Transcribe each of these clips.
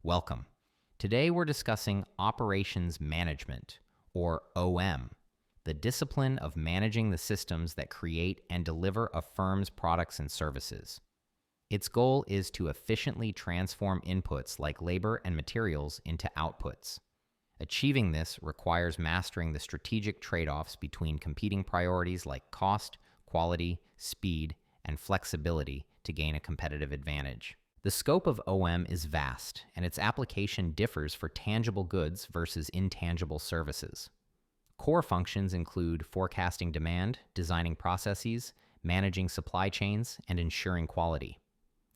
Welcome. Today we're discussing operations management, or OM, the discipline of managing the systems that create and deliver a firm's products and services. Its goal is to efficiently transform inputs like labor and materials into outputs. Achieving this requires mastering the strategic trade offs between competing priorities like cost, quality, speed, and flexibility to gain a competitive advantage. The scope of OM is vast, and its application differs for tangible goods versus intangible services. Core functions include forecasting demand, designing processes, managing supply chains, and ensuring quality.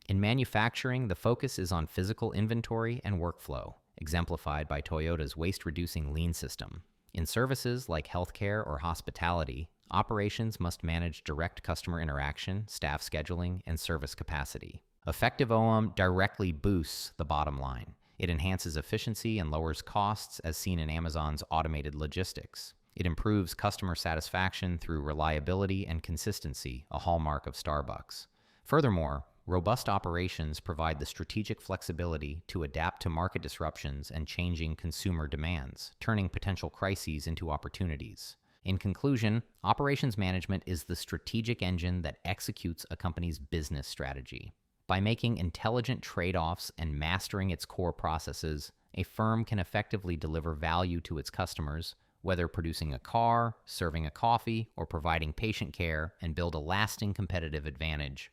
In manufacturing, the focus is on physical inventory and workflow, exemplified by Toyota's waste-reducing lean system. In services like healthcare or hospitality, operations must manage direct customer interaction, staff scheduling, and service capacity. Effective OM directly boosts the bottom line. It enhances efficiency and lowers costs, as seen in Amazon's automated logistics. It improves customer satisfaction through reliability and consistency, a hallmark of Starbucks. Furthermore, robust operations provide the strategic flexibility to adapt to market disruptions and changing consumer demands, turning potential crises into opportunities. In conclusion, operations management is the strategic engine that executes a company's business strategy. By making intelligent trade-offs and mastering its core processes, a firm can effectively deliver value to its customers, whether producing a car, serving a coffee, or providing patient care, and build a lasting competitive advantage.